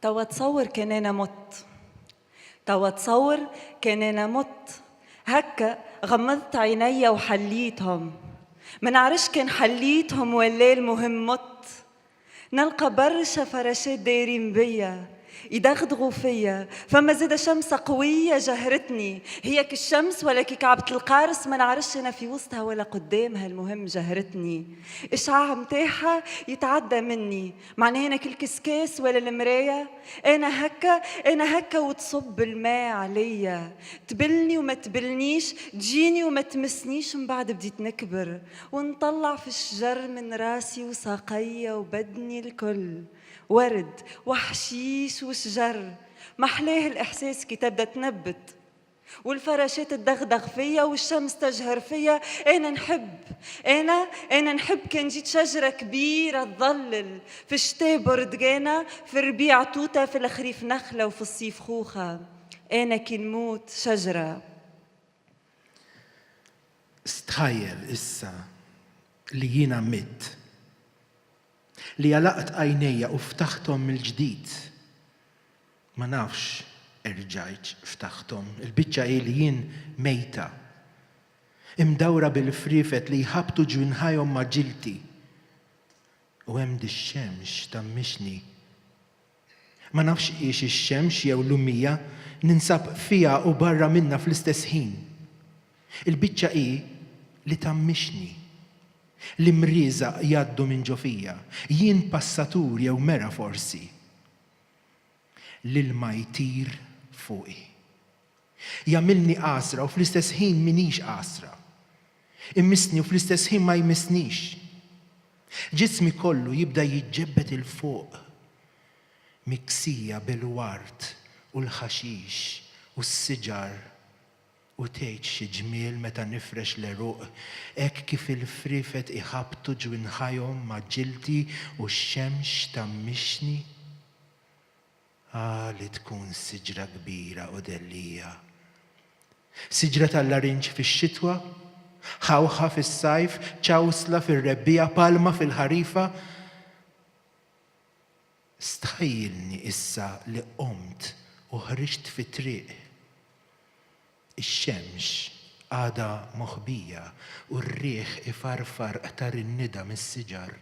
توا تصور كان أنا مت، توا تصور كان أنا مت، هكا غمضت عيني وحليتهم، منعرفش كان حليتهم ولا المهم مت. نلقى برشا فراشات دايرين بيا يدغدغوا فيا، فما زاد شمسة قوية جهرتني، هي كالشمس ولا كي كعبة القارص ما نعرفش أنا في وسطها ولا قدامها، المهم جهرتني. إشعاع متاعها يتعدى مني، معناها أنا كالكسكاس ولا المراية، أنا هكا وتصب الماء عليا، تبلني وما تبلنيش، تجيني وما تمسنيش. من بعد بديت نكبر ونطلع في الشجر من راسي وساقي وبدني الكل، ورد وحشيش وشجر. محلاه الإحساس كي تبدأ تنبت والفراشات تدغدغ فيا والشمس تجهر فيا. أنا نحب كان جيت شجرة كبيرة تظلل، في الشتاء بردقانة، في الربيع توتة، في الخريف نخلة وفي الصيف خوخة. أنا كي نموت شجرة. استخيل إسا اللي جينا مت، اللي علقت عينيا وفتحتهم من الجديد، ما نعرفش رجعت فتحتهم. البتشا اللي ميتة مدورة بالفريفت اللي يهبطوا جوينهايهم مع جلتي، وهمد الشمس تمشني. ما نعرفش ايش الشمس يا ولومية ننسب فيها وبرا منا في الاستسهين. البتشا اللي تمشني، اللي مريزة يدو من جوفية، يين باساتور يا ومرا فورسي، للما يطير فوقي يعملني قاسرة وفي الاستسهين منيش قاسرة، يمسني وفي الاستسهين ما يمسنيش. جسمي كله يبدأ يتجبت الفوق، مكسية بالورد والحشيش والسجر وتيتش جميل متى نفرش لروق، اك كيف الفريفت يهبطوا جوينهايهم مع جلدي والشمس تمشني. لتكون سجرة كبيرة ودلية، سجرة اللارنج في الشتوى، خوخة في الصيف، تشاوسلة في الربيع، بالمة في الخريفة. استخيلني إسا اللي قمت وهرجت في طريق، الشمس قاعدة مخبية والريح يفرفر أثر الندى من السجر.